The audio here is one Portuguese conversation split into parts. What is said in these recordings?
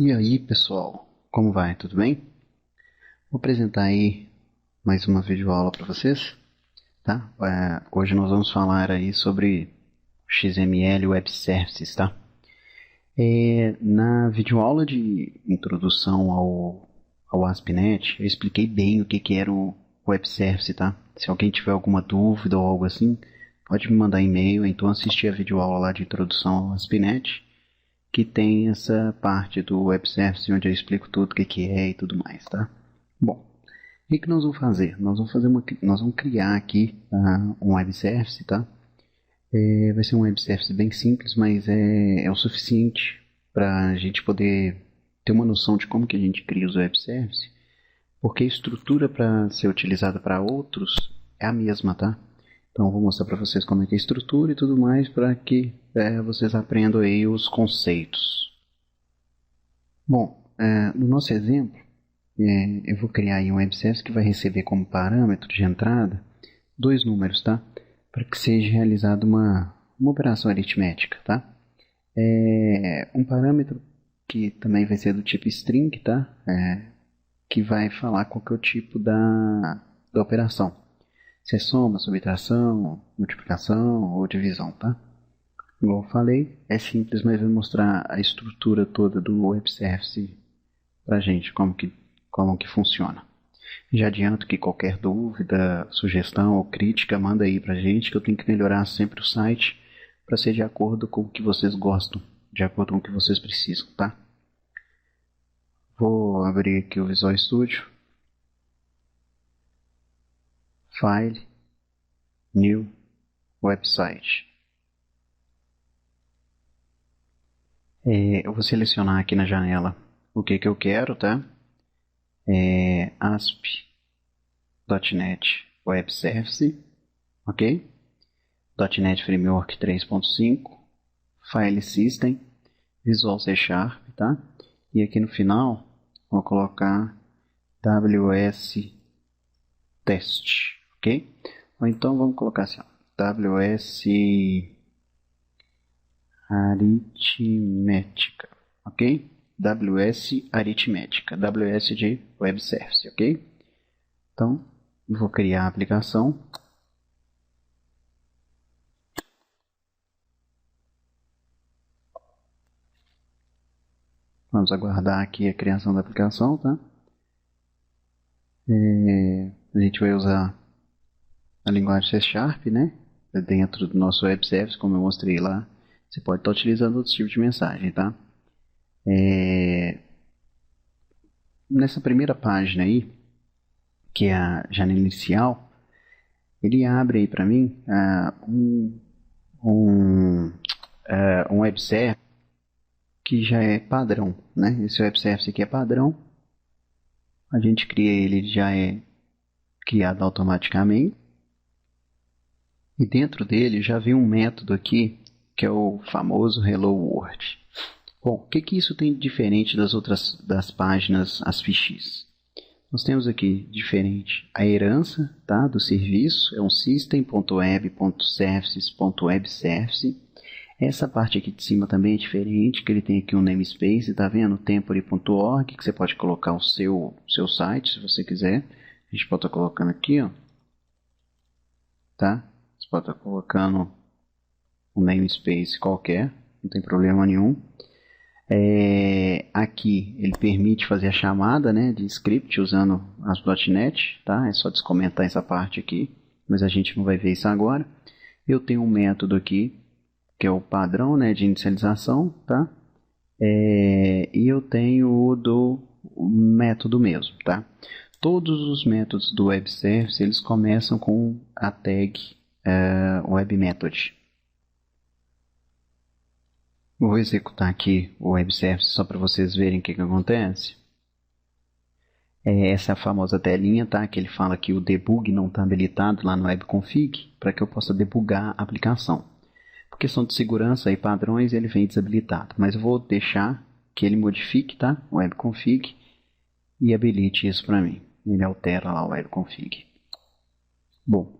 E aí, pessoal, como vai? Tudo bem? Vou apresentar aí mais uma videoaula para vocês, tá? Hoje nós vamos falar aí sobre XML Web Services, tá? Na videoaula de introdução ao ASP.NET, eu expliquei bem o que era o Web Service, tá? Se alguém tiver alguma dúvida ou algo assim, pode me mandar e-mail, então assistir a videoaula lá de introdução ao ASP.NET, que tem essa parte do Web Service onde eu explico tudo o que é e tudo mais, tá? Bom, o que nós vamos fazer? Nós vamos criar aqui um Web Service, tá? Vai ser um Web Service bem simples, mas é o suficiente para a gente poder ter uma noção de como que a gente cria os Web Services, porque a estrutura para ser utilizada para outros é a mesma, tá? Então eu vou mostrar para vocês como é que é a estrutura e tudo mais para que vocês aprendam aí os conceitos. Bom, no nosso exemplo, eu vou criar aí um Web Service que vai receber como parâmetro de entrada dois números, tá? Para que seja realizada uma operação aritmética, tá? Um parâmetro que também vai ser do tipo string, tá? Que vai falar qual que é o tipo da operação. Se é soma, subtração, multiplicação ou divisão, tá? Igual eu falei, é simples, mas vai mostrar a estrutura toda do Web Service pra gente, como que funciona. Já adianto que qualquer dúvida, sugestão ou crítica, manda aí pra gente, que eu tenho que melhorar sempre o site para ser de acordo com o que vocês gostam, de acordo com o que vocês precisam, tá? Vou abrir aqui o Visual Studio. File, New, Website. Eu vou selecionar aqui na janela o que eu quero, tá? ASP.NET Web Service, ok? .NET Framework 3.5, File System, Visual C Sharp, tá? E aqui no final vou colocar WS Test, ok? Ou então vamos colocar assim, ó, WS Aritmética, ok? WS Aritmética, WS de Web Service, ok? Então, vou criar a aplicação. Vamos aguardar aqui a criação da aplicação, tá? A gente vai usar a linguagem C Sharp, né? Dentro do nosso Web Service, como eu mostrei lá. Você pode estar utilizando outros tipos de mensagem, tá? Nessa primeira página aí, que é a janela inicial, ele abre aí para mim um Web Service que já é padrão, né? Esse Web Service aqui é padrão. A gente cria ele, já é criado automaticamente. E dentro dele já vem um método aqui, que é o famoso Hello World. Bom, o que isso tem de diferente das páginas ASPX? Nós temos aqui diferente a herança, tá, do serviço, é um system.web.services.webservice. Essa parte aqui de cima também é diferente, que ele tem aqui um namespace, tá vendo? Temporary.org, que você pode colocar o seu site, se você quiser. A gente pode estar colocando aqui, ó, tá? Você pode estar colocando um namespace qualquer, não tem problema nenhum. Aqui ele permite fazer a chamada, né, de script usando as .NET, tá? É só descomentar essa parte aqui, mas a gente não vai ver isso agora. Eu tenho um método aqui, que é o padrão, né, de inicialização, tá? E eu tenho o método mesmo, tá? Todos os métodos do Web Service, eles começam com a tag Web Method. Vou executar aqui o Web Service só para vocês verem o que acontece. Essa é a famosa telinha, tá? Que ele fala que o debug não está habilitado lá no webconfig para que eu possa debugar a aplicação. Por questão de segurança e padrões, ele vem desabilitado. Mas eu vou deixar que ele modifique, tá? O webconfig e habilite isso para mim. Ele altera lá o webconfig. Bom,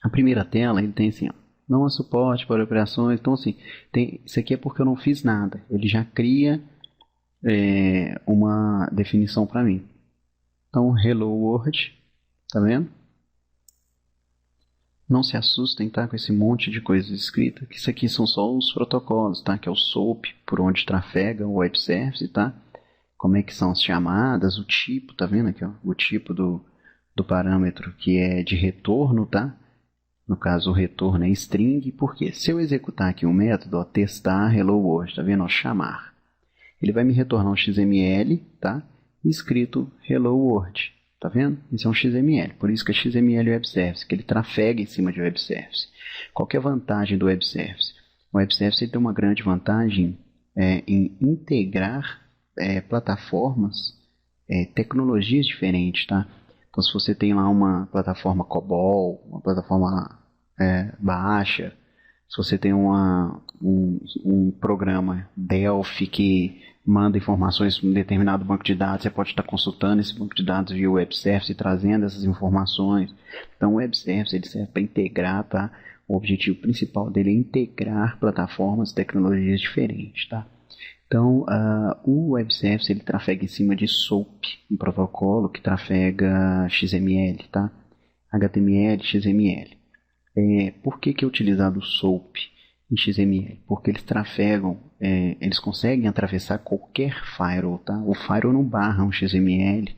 a primeira tela ele tem assim, ó, não há suporte para operações. Então assim, isso aqui é porque eu não fiz nada. Ele já cria uma definição para mim. Então, hello world, tá vendo? Não se assustem, tá, com esse monte de coisas escritas, que isso aqui são só os protocolos, tá, que é o SOAP, por onde trafega o web service, tá? Como é que são as chamadas, o tipo, tá vendo aqui, ó, o tipo do parâmetro que é de retorno, tá? No caso, o retorno é string, porque se eu executar aqui um método, ó, testar hello world, tá vendo, ó, chamar, ele vai me retornar um XML, tá? Escrito hello world. Tá vendo? Isso é um XML. Por isso que é XML Web Service, que ele trafega em cima de Web Service. Qual que é a vantagem do Web Service? O Web Service ele tem uma grande vantagem em integrar plataformas, tecnologias diferentes, tá? Então, se você tem lá uma plataforma COBOL, uma plataforma baixa, se você tem um programa Delphi que manda informações para um determinado banco de dados, você pode estar consultando esse banco de dados via Web Service e trazendo essas informações. Então, o Web Service ele serve para integrar, tá? O objetivo principal dele é integrar plataformas e tecnologias diferentes, tá? Então, o Web Service ele trafega em cima de SOAP, um protocolo que trafega XML, tá? HTML, XML. Por que é utilizado o SOAP em XML? Porque eles trafegam, eles conseguem atravessar qualquer firewall, tá? O firewall não barra um XML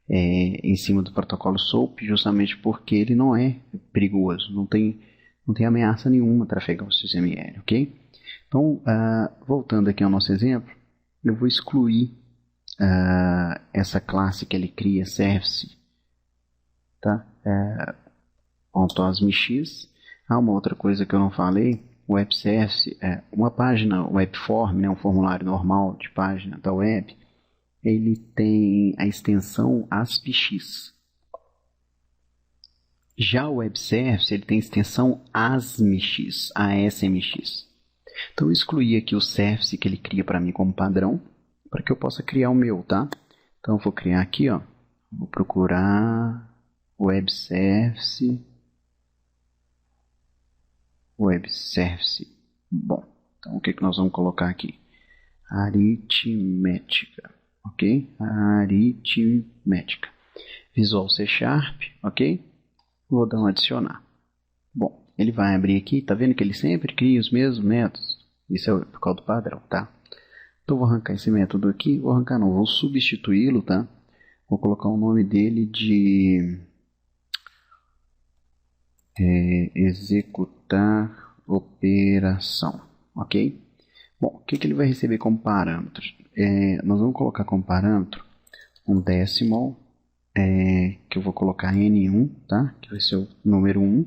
em cima do protocolo SOAP, justamente porque ele não é perigoso, não tem ameaça nenhuma trafegar o XML, ok? Então, voltando aqui ao nosso exemplo, eu vou excluir essa classe que ele cria, service, tá? .osmx. Uma outra coisa que eu não falei, o Web Service, uma página webform, né, um formulário normal de página da web, ele tem a extensão ASPX. Já o Web Service ele tem a extensão ASMX, ASMX. Então eu excluí aqui o service que ele cria para mim como padrão, para que eu possa criar o meu, tá? Então eu vou criar aqui, ó, vou procurar Web Service. Bom, então o que nós vamos colocar aqui? Aritmética, ok? Aritmética. Visual C Sharp, ok? Vou dar um adicionar. Bom, ele vai abrir aqui, tá vendo que ele sempre cria os mesmos métodos? Isso é por causa do padrão, tá? Então vou arrancar esse método aqui, vou substituí-lo, tá? Vou colocar o nome dele de executar operação, ok? Bom, o que ele vai receber como parâmetro? Nós vamos colocar como parâmetro um decimal, que eu vou colocar N1, tá? Que vai ser o número 1.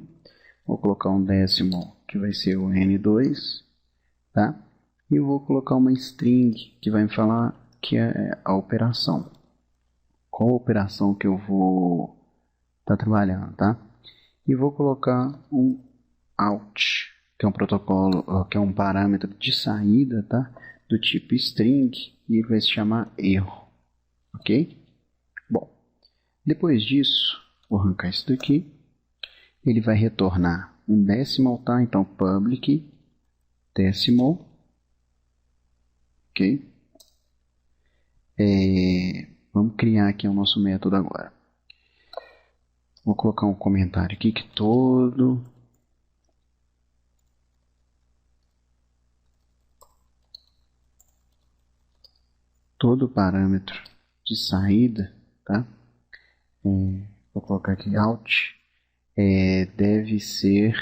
Vou colocar um decimal, que vai ser o N2, tá? E eu vou colocar uma string, que vai me falar que é a operação. Qual operação que eu vou estar trabalhando, tá? E vou colocar um out, que é um protocolo, que é um parâmetro de saída, tá? Do tipo string, e ele vai se chamar erro, ok? Bom, depois disso, vou arrancar isso daqui. Ele vai retornar um decimal, tá? Então, public decimal, ok? Vamos criar aqui o nosso método agora. Vou colocar um comentário aqui que todo parâmetro de saída, tá? Vou colocar aqui out, deve ser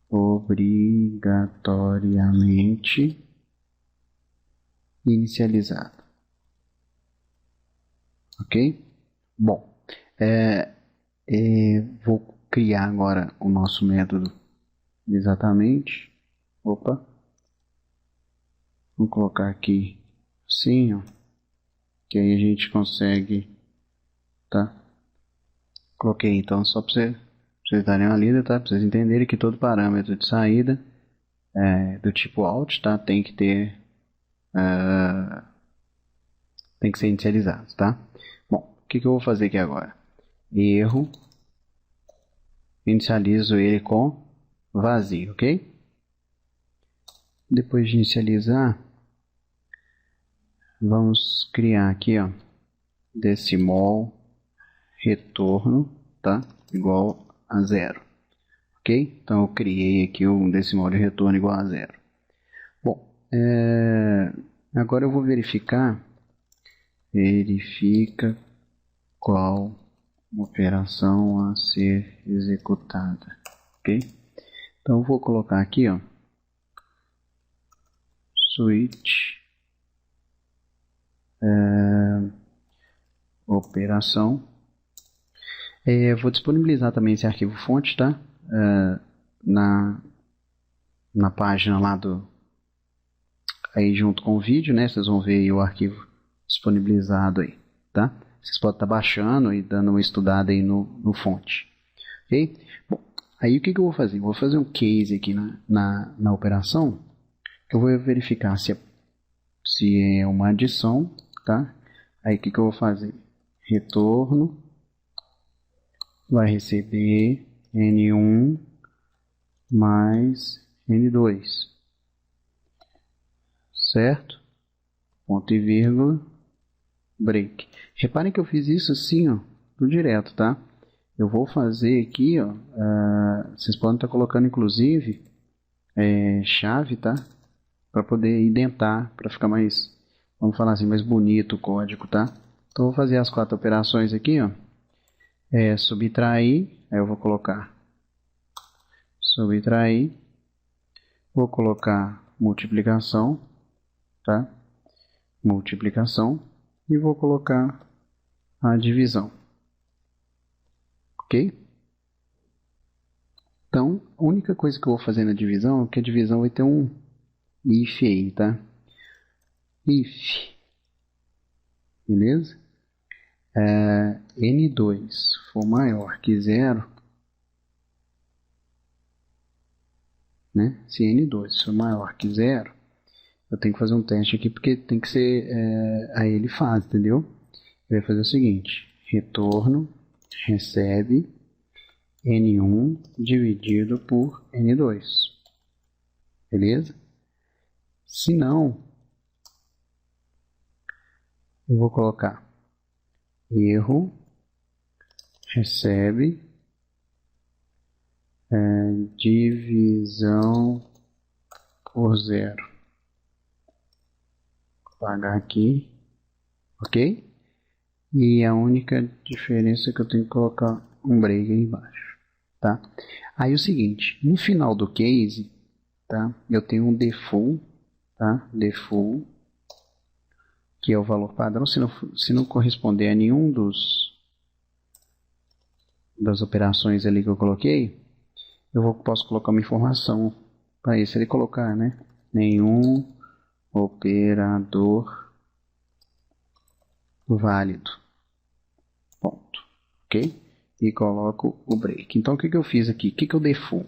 obrigatoriamente inicializado, ok? Bom, vou criar agora o nosso método exatamente. Opa, vou colocar aqui assim, ó, que aí a gente consegue, tá? Coloquei então só para vocês darem uma lida, tá? Para vocês entenderem que todo parâmetro de saída do tipo out, tá? Tem que ter tem que ser inicializado, tá? Bom, o que eu vou fazer aqui agora? Erro, inicializo ele com vazio, ok? Depois de inicializar, Vamos criar aqui, ó, decimal retorno, tá? Igual a zero, ok? Então eu criei aqui um decimal de retorno igual a zero. Bom, agora eu vou verifica qual operação a ser executada, ok? Então eu vou colocar aqui, ó, switch operação. Vou disponibilizar também esse arquivo fonte, tá? Na página lá aí junto com o vídeo, né? Vocês vão ver aí o arquivo disponibilizado aí, tá? Vocês podem estar baixando e dando uma estudada aí no fonte, ok? Bom, aí o que eu vou fazer? Vou fazer um case aqui na operação, que eu vou verificar se é uma adição, tá? Aí o que eu vou fazer? Retorno vai receber N1 mais N2, certo? Ponto e vírgula, break. Reparem que eu fiz isso assim, ó, do direto, tá? Eu vou fazer aqui, ó, vocês podem estar colocando inclusive chave, tá? Para poder identar, para ficar mais, vamos falar assim, mais bonito o código, tá? Então eu vou fazer as 4 operações aqui, ó. Subtrair, aí eu vou colocar subtrair, vou colocar multiplicação, tá? Multiplicação, e vou colocar a divisão, ok? Então, a única coisa que eu vou fazer na divisão é que a divisão vai ter um if aí, tá? If, beleza? N2 for maior que zero, né? Se N2 for maior que zero, eu tenho que fazer um teste aqui porque tem que ser aí ele faz, entendeu? Ele vai fazer o seguinte: retorno recebe N1 dividido por N2, beleza? Se não, eu vou colocar erro recebe divisão por zero. Vou apagar aqui, ok? E a única diferença é que eu tenho que colocar um break aí embaixo, tá? Aí o seguinte, no final do case, tá? Eu tenho um default, tá? Default, que é o valor padrão. Se não corresponder a nenhum das operações ali que eu coloquei, posso colocar uma informação para isso. Ele colocar, né? Nenhum operador válido. Ponto. Ok? E coloco o break. Então o que eu fiz aqui? O que eu default?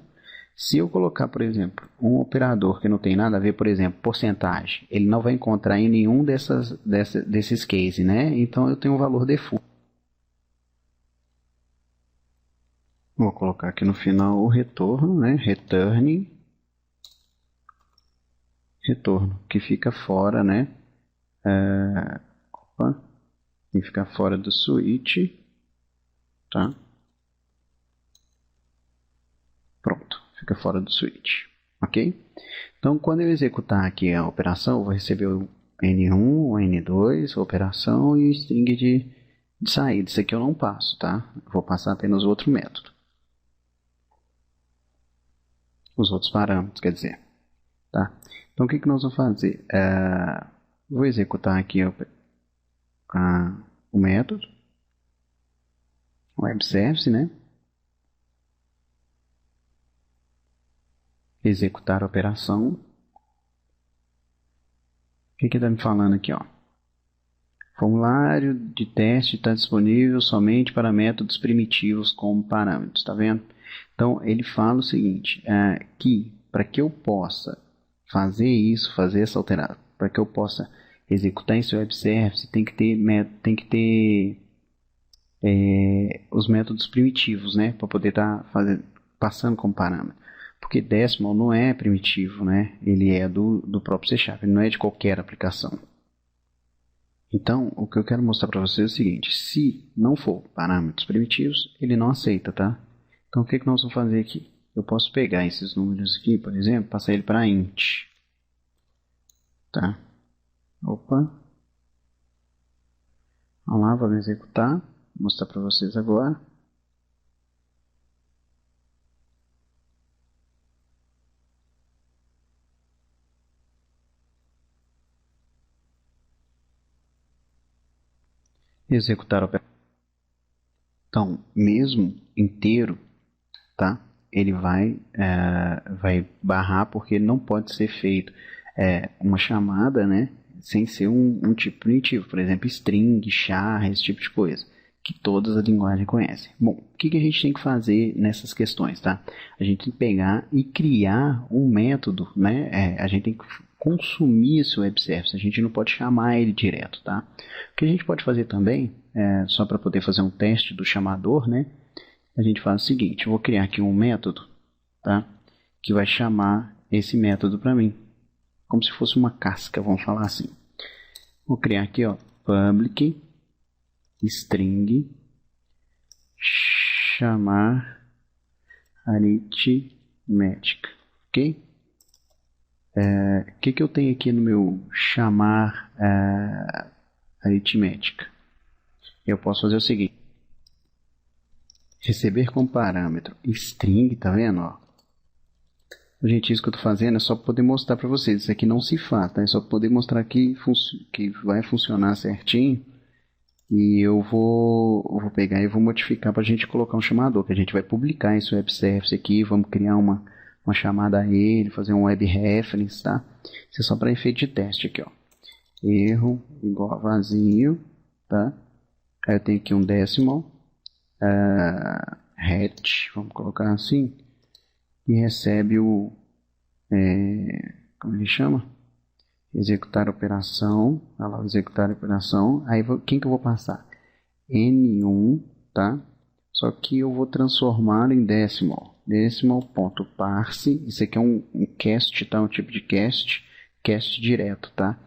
Se eu colocar, por exemplo, um operador que não tem nada a ver, por exemplo, porcentagem, ele não vai encontrar em nenhum desses cases, né? Então eu tenho um valor default. Vou colocar aqui no final o retorno, né? Return, retorno, que fica fora, né? Que fica fora do switch, tá? Pronto, fica fora do switch, ok? Então, quando eu executar aqui a operação, eu vou receber o N1, o N2, a operação e o string de saída. Isso aqui eu não passo, tá? Eu vou passar apenas o outro método. Os outros parâmetros, quer dizer. Tá? Então, o que nós vamos fazer? Vou executar aqui o método, web service, né? Executar a operação. O que está me falando aqui, ó? Formulário de teste está disponível somente para métodos primitivos como parâmetros, tá vendo? Então, ele fala o seguinte, que para que eu possa fazer isso, fazer essa alteração, para que eu possa executar esse web service, tem que ter os métodos primitivos, né? Para poder estar passando como parâmetro. Porque decimal não é primitivo, né? Ele é do próprio C Sharp, ele não é de qualquer aplicação. Então, o que eu quero mostrar para vocês é o seguinte: se não for parâmetros primitivos, ele não aceita, tá? Então, o que nós vamos fazer aqui? Eu posso pegar esses números aqui, por exemplo, passar ele para int, tá? Opa. Vamos lá, vamos executar. Vou mostrar para vocês agora. Executar a operação. Então, mesmo inteiro, tá? Ele vai barrar porque ele não pode ser feito uma chamada, né? Sem ser um tipo primitivo, por exemplo, string, char, esse tipo de coisa, que todas as linguagens conhecem. Bom, o que a gente tem que fazer nessas questões, tá? A gente tem que pegar e criar um método, né? A gente tem que consumir esse web service, a gente não pode chamar ele direto, tá? O que a gente pode fazer também, só para poder fazer um teste do chamador, né? A gente faz o seguinte: eu vou criar aqui um método, tá? Que vai chamar esse método para mim, como se fosse uma casca, vamos falar assim. Vou criar aqui, ó, public string chamar aritmética, ok? O que eu tenho aqui no meu chamar aritmética? Eu posso fazer o seguinte: receber como parâmetro string, tá vendo? Ó? Gente, isso que eu estou fazendo é só para poder mostrar para vocês. Isso aqui não se faz, tá? É só para poder mostrar que vai funcionar certinho. E eu vou pegar e vou modificar para a gente colocar um chamador, que a gente vai publicar esse web service aqui. Vamos criar uma chamada a ele, fazer um web reference, tá? Isso é só para efeito de teste aqui, ó. Erro igual a vazio, tá? Aí eu tenho aqui um decimal, hatch, vamos colocar assim, e recebe como ele chama? Executar a operação, olha lá, executar a operação. Aí quem que eu vou passar? N1, tá? Só que eu vou transformar em decimal. Decimal.parse, isso aqui é um cast, tá? Um tipo de cast direto, tá?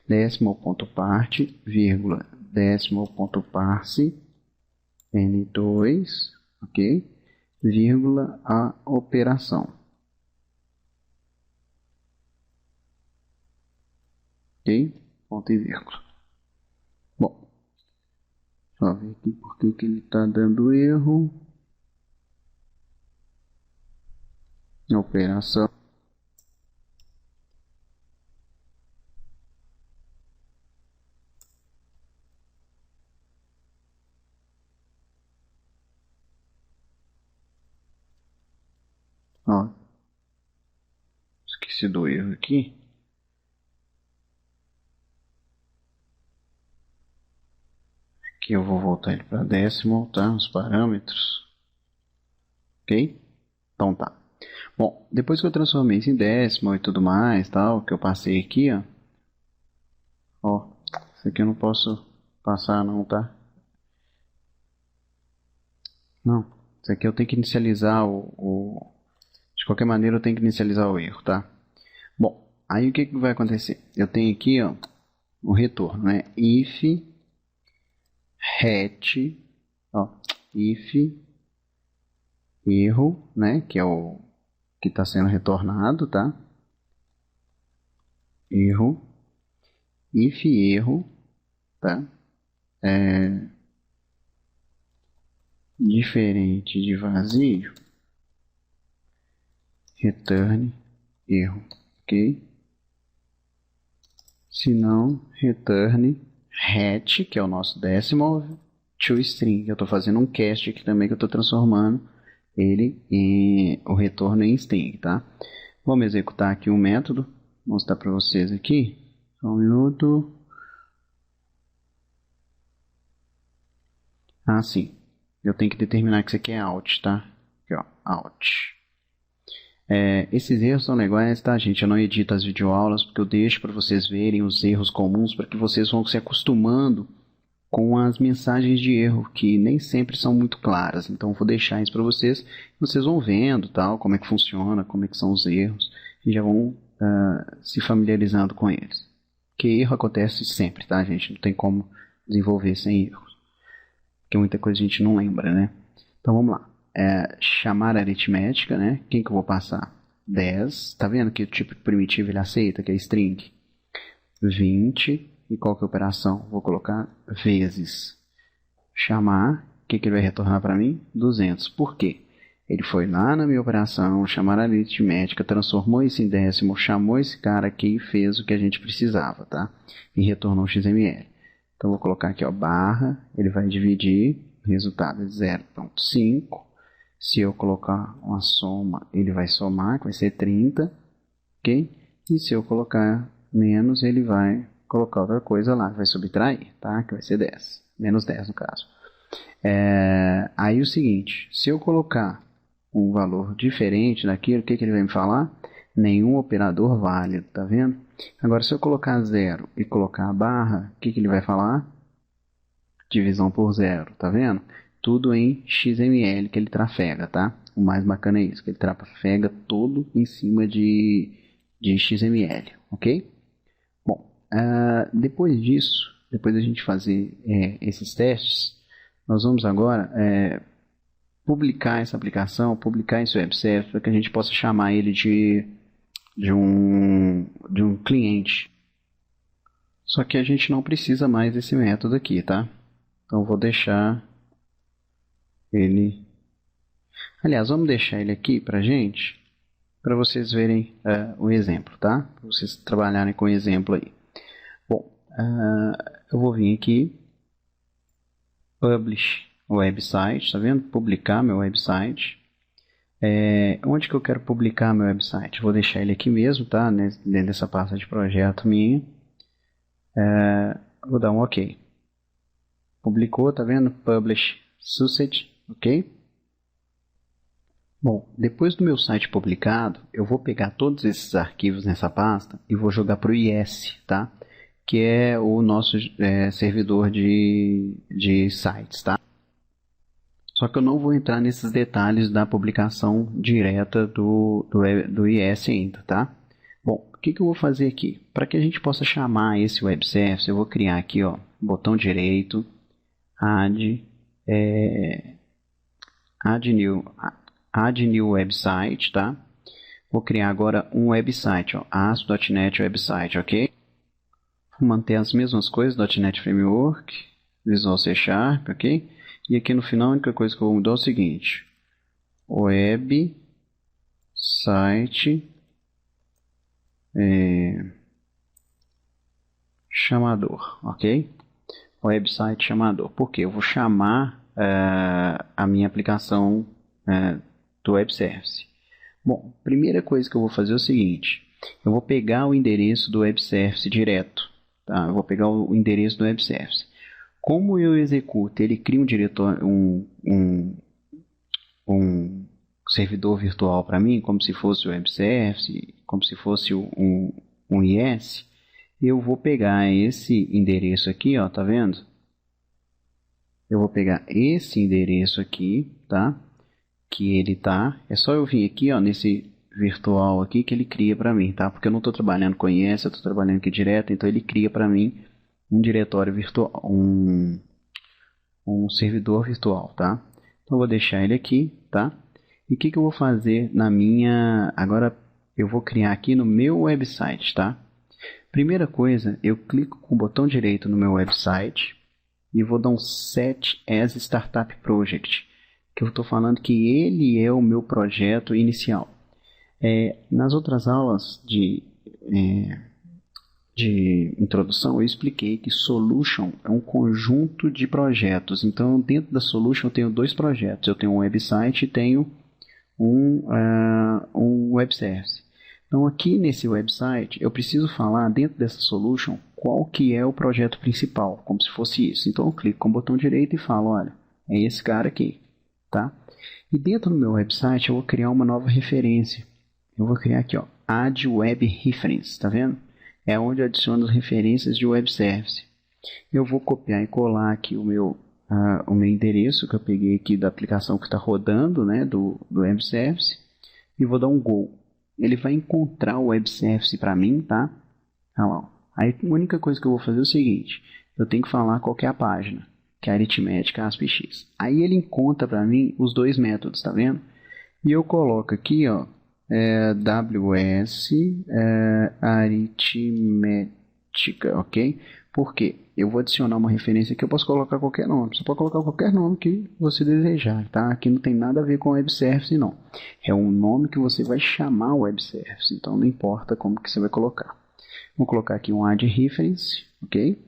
Decimal.part, vírgula, decimal.parse, N2, ok? Vírgula, a operação. Ok? Ponto e vírgula. Bom, só ver aqui porque que ele está dando erro. Operação. Ó, esqueci do erro aqui. Aqui eu vou voltar ele para decimal, tá? Os parâmetros. Ok? Então tá. Bom, depois que eu transformei isso em decimal e tudo mais, tal, que eu passei aqui, ó. Ó, isso aqui eu não posso passar não, tá? Não, isso aqui eu tenho que inicializar de qualquer maneira eu tenho que inicializar o erro, tá? Bom, aí o que vai acontecer? Eu tenho aqui, ó, o retorno, né? If hat, ó, if erro, né? Que é o que está sendo retornado, tá? Erro, if erro, tá? Diferente de vazio, return erro, ok? Se não, return hat, que é o nosso decimal, to string. Eu estou fazendo um cast aqui também que eu estou transformando ele em o retorno em string, tá? Vamos executar aqui um método, vou mostrar para vocês aqui. Só um minuto. Ah, sim. Eu tenho que determinar que isso aqui é out, tá? Aqui, ó, out. Esses erros são legais, tá, gente? Eu não edito as videoaulas porque eu deixo para vocês verem os erros comuns para que vocês vão se acostumando com as mensagens de erro, que nem sempre são muito claras. Então, eu vou deixar isso para vocês. Vocês vão vendo, tal, como é que funciona, como é que são os erros, e já vão se familiarizando com eles. Porque erro acontece sempre, tá, gente? Não tem como desenvolver sem erros. Porque muita coisa a gente não lembra, né? Então vamos lá. Chamar aritmética, né? Quem que eu vou passar? 10. Tá vendo que o tipo primitivo ele aceita, que é string? 20. E qual que é a operação? Vou colocar vezes. Chamar, o que, que ele vai retornar para mim? 200. Por quê? Ele foi lá na minha operação, chamar a aritmética, transformou isso em décimo, chamou esse cara aqui e fez o que a gente precisava, tá? E retornou o XML. Então, vou colocar aqui, ó, barra, ele vai dividir, resultado é 0,5. Se eu colocar uma soma, ele vai somar, que vai ser 30, ok? E se eu colocar menos, ele vai colocar outra coisa lá, vai subtrair, tá? Que vai ser 10, menos 10 no caso. Aí o seguinte, se eu colocar um valor diferente daquilo, o que, que ele vai me falar? Nenhum operador válido, tá vendo? Agora, se eu colocar 0 e colocar a barra, o que, que ele vai falar? Divisão por 0, tá vendo? Tudo em XML que ele trafega, tá? O mais bacana é isso, que ele trafega todo em cima de XML, ok? Bom, depois disso, depois da gente fazer esses testes, nós vamos agora publicar essa aplicação, publicar esse web service, para que a gente possa chamar ele de um cliente. Só que a gente não precisa mais desse método aqui, tá? Então eu vou deixar ele... Aliás, vamos deixar ele aqui para gente, para vocês verem o exemplo, tá? Para vocês trabalharem com o exemplo aí. Bom, eu vou vir aqui, publish website, tá vendo? Publicar meu website. Onde que eu quero publicar meu website? Vou deixar ele aqui mesmo, tá? Dentro dessa pasta de projeto minha. Vou dar um OK. Publicou, tá vendo? Publish success, ok? Bom, depois do meu site publicado, eu vou pegar todos esses arquivos nessa pasta e vou jogar para o IS, tá? Que é o nosso servidor de sites, tá? Só que eu não vou entrar nesses detalhes da publicação direta do IS ainda, tá? Bom, o que eu vou fazer aqui? Para que a gente possa chamar esse web service, eu vou criar aqui, ó, botão direito, add new website, tá? Vou criar agora um website, ó, ASP.NET Website, ok? Vou manter as mesmas coisas, .NET Framework, Visual C Sharp, ok? E aqui no final a única coisa que eu vou mudar é o seguinte, website chamador, ok? Website chamador, porque eu vou chamar a minha aplicação do web service. Bom, primeira coisa que eu vou fazer é o seguinte, eu vou pegar o endereço do web service direto, tá? Eu vou pegar o endereço do web service. Como eu executo, ele cria um diretório, um servidor virtual para mim, como se fosse o web service, como se fosse um IS, eu vou pegar esse endereço aqui, ó, tá vendo? Eu vou pegar esse endereço aqui, tá? Que ele tá, é só eu vir aqui, ó, nesse virtual aqui que ele cria para mim, tá? Porque eu não estou trabalhando com IS, eu estou trabalhando aqui direto, então ele cria para mim um diretório virtual, um servidor virtual, tá? Então eu vou deixar ele aqui, tá? E o que eu vou fazer na minha... Agora eu vou criar aqui no meu website, tá? Primeira coisa, eu clico com o botão direito no meu website e vou dar um Set as Startup Project, que eu estou falando que ele é o meu projeto inicial. Nas outras aulas de introdução, eu expliquei que Solution é um conjunto de projetos. Então, dentro da Solution, eu tenho dois projetos. Eu tenho um website e tenho um web service. Então, aqui nesse website, eu preciso falar dentro dessa Solution qual que é o projeto principal, como se fosse isso. Então, eu clico com o botão direito e falo, olha, é esse cara aqui, tá? E dentro do meu website, eu vou criar uma nova referência. Eu vou criar aqui, ó, Add Web Reference, tá vendo? É onde eu adiciono as referências de web service. Eu vou copiar e colar aqui o meu endereço que eu peguei aqui da aplicação que está rodando, né, do web service, e vou dar um go. Ele vai encontrar o web service para mim, tá? Olha lá, Aí a única coisa que eu vou fazer é o seguinte, eu tenho que falar qual que é a página, que é a aritmética ASPX. Aí ele encontra para mim os dois métodos, tá vendo? E eu coloco aqui, ó, WS aritmética, ok? Por quê? Eu vou adicionar uma referência aqui, eu posso colocar qualquer nome. Você pode colocar qualquer nome que você desejar, tá? Aqui não tem nada a ver com web service, não. É um nome que você vai chamar o web service, então não importa como que você vai colocar. Vou colocar aqui um add reference, ok?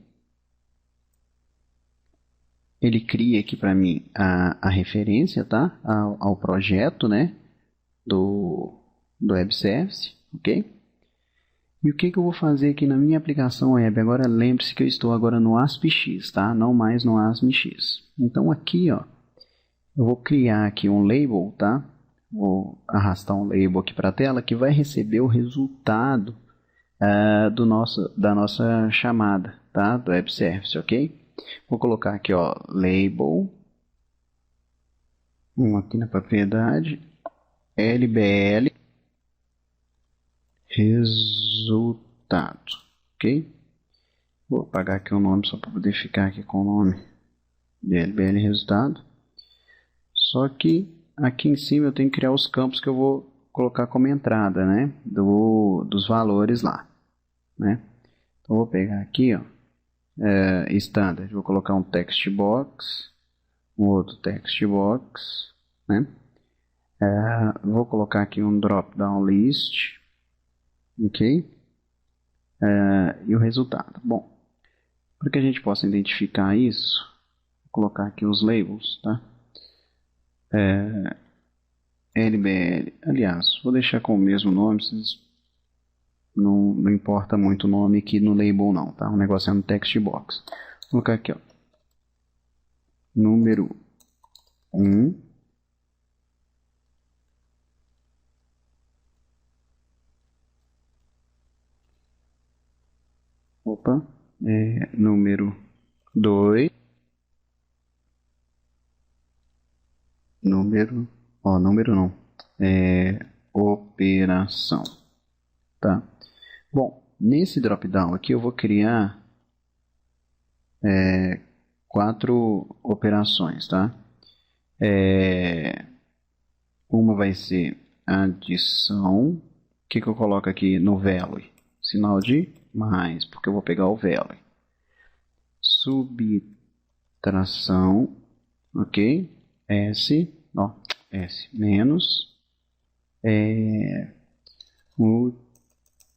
Ele cria aqui para mim a referência, tá? Ao projeto, né? Do web service, ok? E o que eu vou fazer aqui na minha aplicação web? Agora lembre-se que eu estou agora no ASPX, tá? Não mais no ASMX. Então aqui, ó, eu vou criar aqui um label, tá? Vou arrastar um label aqui para a tela que vai receber o resultado da nossa chamada, tá? Do web service, ok? Vou colocar aqui, ó, label, aqui na propriedade, LBL, resultado, ok? Vou apagar aqui o nome só para poder ficar aqui com o nome de LBL resultado. Só que aqui em cima eu tenho que criar os campos que eu vou colocar como entrada, né? Dos valores lá, né? Então vou pegar aqui, ó, standard, vou colocar um text box, um outro text box, né? Vou colocar aqui um drop down list, ok? E o resultado. Bom, para que a gente possa identificar isso, vou colocar aqui os labels, tá? LBL, aliás, vou deixar com o mesmo nome, não importa muito o nome aqui no label não, tá? O negócio é no text box. Vou colocar aqui, ó, número 1, número 2, número não, operação, tá? Bom, nesse drop-down aqui eu vou criar 4 operações, tá? Uma vai ser adição, o que eu coloco aqui no value? Sinal de mais, porque eu vou pegar o value. Subtração, ok? S menos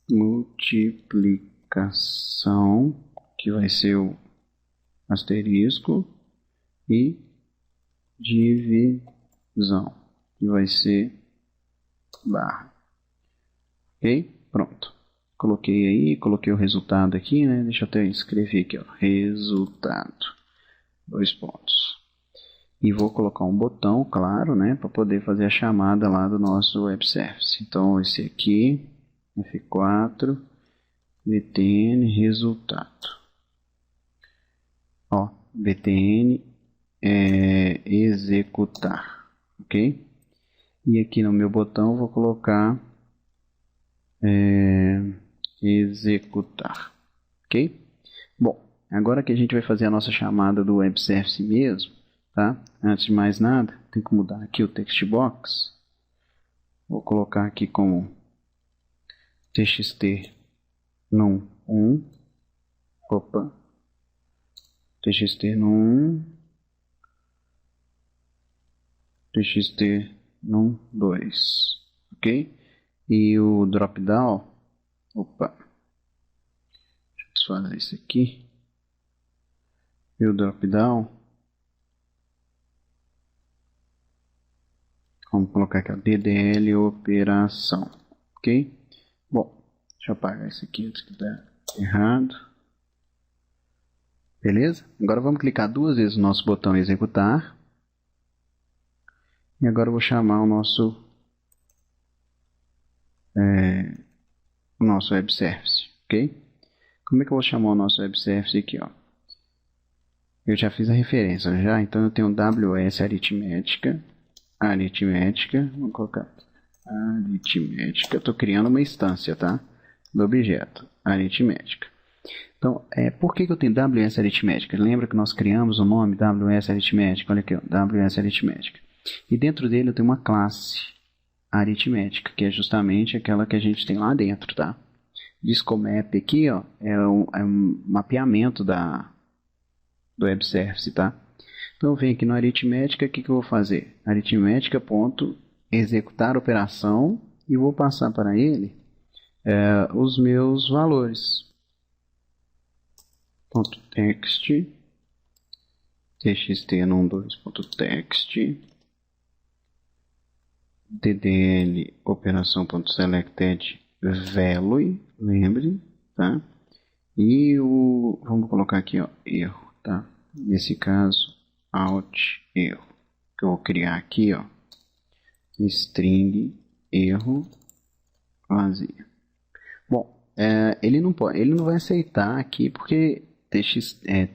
multiplicação, que vai ser o asterisco, e divisão, que vai ser barra. Ok? Pronto. Coloquei aí, coloquei o resultado aqui, né? Deixa eu até escrever aqui, ó, resultado, 2 pontos. E vou colocar um botão, claro, né, para poder fazer a chamada lá do nosso web service. Então, esse aqui, F4, btn, resultado. Ó, btn, executar, ok? E aqui no meu botão eu vou colocar executar, ok? Bom, agora que a gente vai fazer a nossa chamada do web service mesmo, tá? Antes de mais nada, tem que mudar aqui o text box. Vou colocar aqui como txt num1, txt num1, txt num2, ok? E o drop down, deixa eu desfazer isso aqui. E o drop down, vamos colocar aqui, ó, DDL operação, ok? Bom, deixa eu apagar isso aqui antes que dê errado. Beleza? Agora vamos clicar 2 vezes no nosso botão executar. E agora eu vou chamar o nosso web service, ok? Como é que eu vou chamar o nosso web service aqui, ó? Eu já fiz a referência, já, então eu tenho WS aritmética, vou colocar aritmética, estou criando uma instância, tá? Do objeto, aritmética. Então, por que eu tenho WS aritmética? Lembra que nós criamos o nome WS aritmética? Olha aqui, ó, WS aritmética. E dentro dele eu tenho uma classe aritmética, que é justamente aquela que a gente tem lá dentro, tá? Discomap aqui, ó, é um mapeamento do web service, tá? Então eu venho aqui no aritmética, o que eu vou fazer? Aritmética ponto executar operação e vou passar para ele os meus valores. Ponto text, txt12.text, ddl operação.selected value, lembre, tá? E vamos colocar aqui, ó, erro, tá? Nesse caso, out erro, que eu vou criar aqui, ó, string erro vazia. Bom, ele não vai aceitar aqui porque text é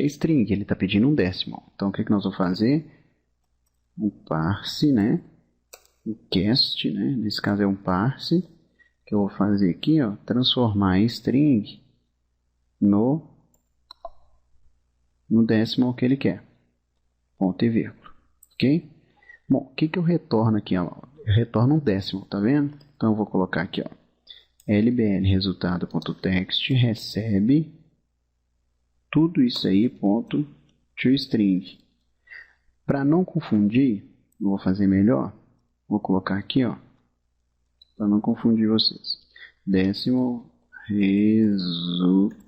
string, ele está pedindo um decimal. Então o que nós vamos fazer? Um parse, né? Um cast, né? Nesse caso é um parse que eu vou fazer aqui, ó, transformar string no decimal que ele quer. Ponto e vírgula. Ok? Bom, o que eu retorno aqui? Ó? Eu retorno um decimal, tá vendo? Então eu vou colocar aqui, ó, lbl resultado.text recebe tudo isso aí, ponto toString. Para não confundir, eu vou fazer melhor. Vou colocar aqui, ó, para não confundir vocês. Decimal resultado.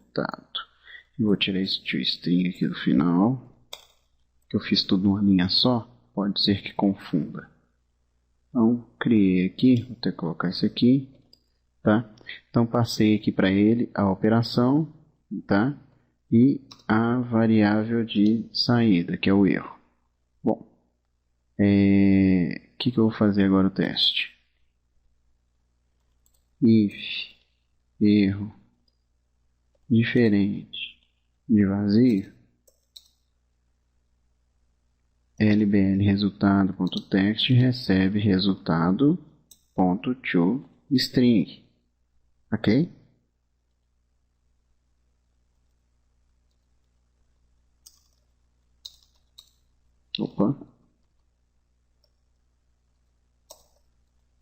Eu vou tirar esse toString aqui do final, que eu fiz tudo numa linha só, pode ser que confunda. Então, criei aqui, vou ter que colocar isso aqui, tá? Então, passei aqui para ele a operação, tá? E a variável de saída, que é o erro. Bom, o que eu vou fazer agora o teste? If erro diferente de vazio, lbl resultado.text recebe resultado.toString, ok? Opa.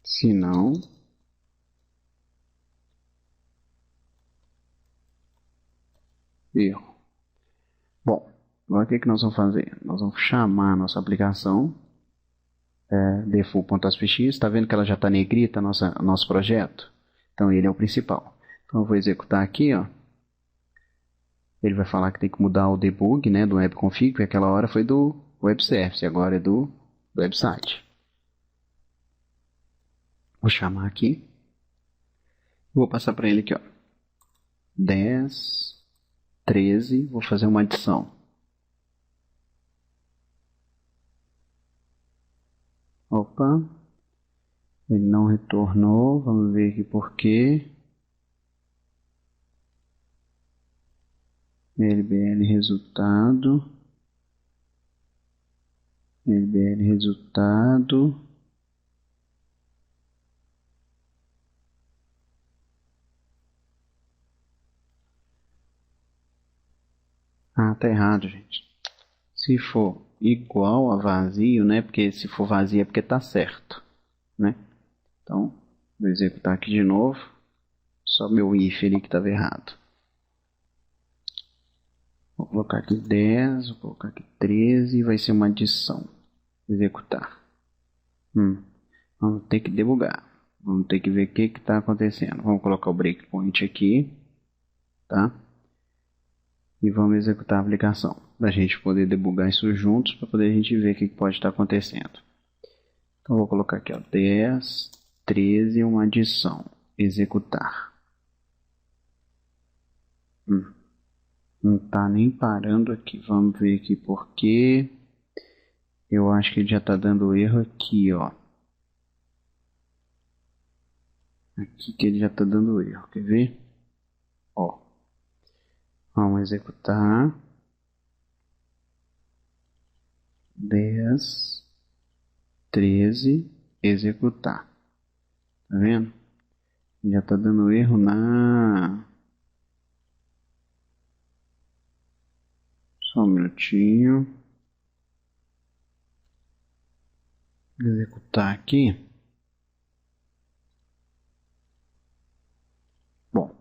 Se não, erro. Bom, agora o que nós vamos fazer? Nós vamos chamar a nossa aplicação default.aspx. Está vendo que ela já está negrita, nosso projeto? Então ele é o principal. Então eu vou executar aqui, ó. Ele vai falar que tem que mudar o debug, né, do webconfig, porque aquela hora foi do web service, agora é do website. Vou chamar aqui. Vou passar para ele aqui, ó. 10, 13, vou fazer uma adição. Opa, ele não retornou, vamos ver aqui por quê. lbl resultado, tá errado, gente. Se for igual a vazio, né, porque se for vazio é porque tá certo, né? Então, vou executar aqui de novo, só meu if ali que estava errado. Vou colocar aqui 10, vou colocar aqui 13 e vai ser uma adição. Executar. Vamos ter que debugar. Vamos ter que ver o que está acontecendo. Vamos colocar o breakpoint aqui, tá? E vamos executar a aplicação. Para a gente poder debugar isso juntos, para poder a gente ver o que pode estar acontecendo. Então vou colocar aqui, ó, 10, 13, uma adição. Executar. Não está nem parando aqui. Vamos ver aqui por quê. Eu acho que ele já está dando erro aqui, ó. Aqui que ele já está dando erro. Quer ver? Ó. Vamos executar. 10, 13, executar. Tá vendo? Já está dando erro Só um minutinho. Executar aqui. Bom,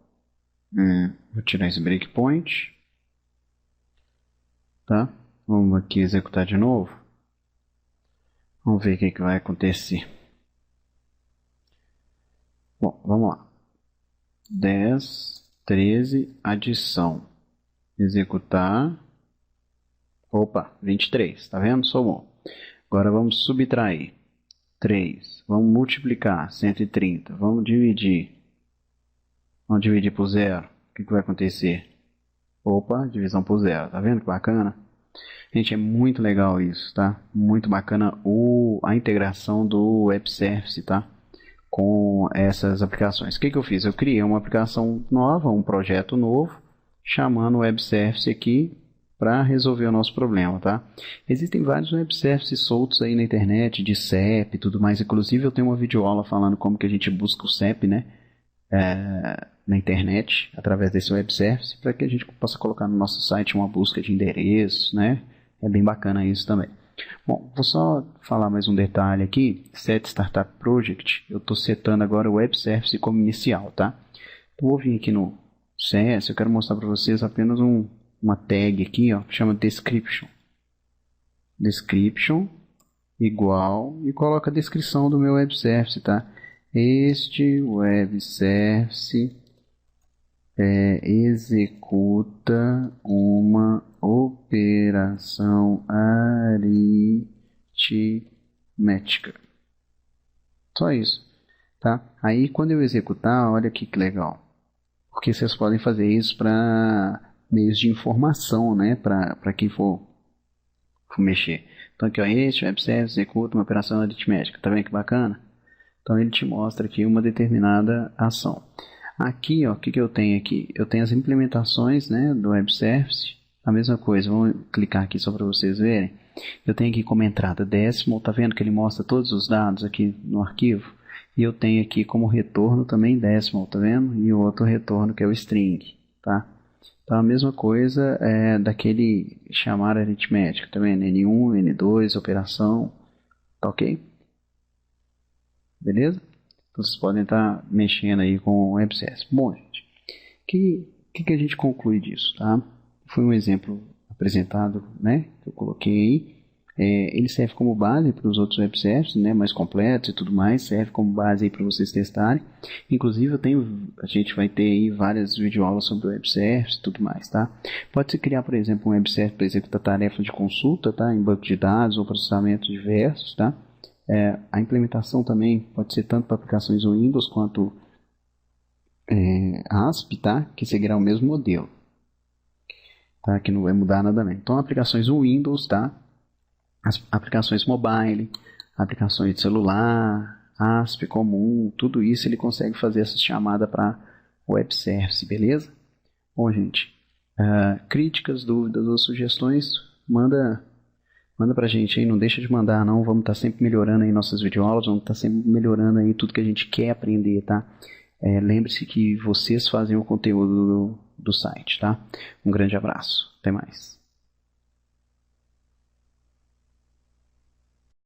vou tirar esse breakpoint. Tá? Vamos aqui executar de novo. Vamos ver o que vai acontecer. Bom, vamos lá. 10, 13, adição. Executar. Opa, 23, tá vendo? Somou. Agora vamos subtrair. 3. Vamos multiplicar. 130. Vamos dividir. Vamos dividir por 0. O que vai acontecer? Opa, divisão por 0. Tá vendo que bacana? Gente, é muito legal isso, tá? Muito bacana a integração do Web Service, tá? Com essas aplicações. O que eu fiz? Eu criei uma aplicação nova, um projeto novo, chamando o Web Service aqui para resolver o nosso problema, tá? Existem vários Web Services soltos aí na internet, de CEP e tudo mais. Inclusive eu tenho uma videoaula falando como que a gente busca o CEP, né? Na internet, através desse Web Service, para que a gente possa colocar no nosso site uma busca de endereços, né? É bem bacana isso também. Bom, vou só falar mais um detalhe aqui. Set Startup Project, eu estou setando agora o Web Service como inicial, tá? Então, vou vir aqui no CS, eu quero mostrar para vocês apenas uma tag aqui, ó, que chama Description. Description igual, e coloca a descrição do meu Web Service, tá? Este Web Service executa uma operação aritmética. Só isso, tá? Aí quando eu executar, olha aqui que legal. Porque vocês podem fazer isso para meios de informação, né? Para quem for mexer. Então aqui, ó, este Web Service executa uma operação aritmética. Tá vendo que bacana? Então ele te mostra aqui uma determinada ação. Aqui, ó, o que eu tenho aqui? Eu tenho as implementações, né, do Web Service. A mesma coisa, vamos clicar aqui só para vocês verem. Eu tenho aqui como entrada decimal, tá vendo que ele mostra todos os dados aqui no arquivo? E eu tenho aqui como retorno também decimal, tá vendo? E o outro retorno que é o string, tá? Então a mesma coisa daquele chamar aritmética, tá vendo? N1, N2, operação, tá ok? Beleza? Então vocês podem estar mexendo aí com o Web Service. Bom, gente, o que a gente conclui disso, tá? Foi um exemplo apresentado, né, que eu coloquei aí. Ele serve como base para os outros Web Services, né, mais completos e tudo mais. Serve como base aí para vocês testarem. Inclusive a gente vai ter aí várias videoaulas sobre o Web Service e tudo mais, tá? Pode-se criar, por exemplo, um Web Service para executar tarefas de consulta, tá, em banco de dados ou processamento diversos, tá? A implementação também pode ser tanto para aplicações Windows quanto ASP, tá? Que seguirá o mesmo modelo, tá? Que não vai mudar nada, né? Então, aplicações Windows, tá? As aplicações mobile, aplicações de celular, ASP comum, tudo isso ele consegue fazer essa chamada para Web Service, beleza? Bom, gente, críticas, dúvidas ou sugestões, manda pra gente aí, não deixa de mandar não, vamos estar sempre melhorando aí nossas videoaulas, vamos estar sempre melhorando aí tudo que a gente quer aprender, tá? Lembre-se que vocês fazem o conteúdo do site, tá? Um grande abraço, até mais.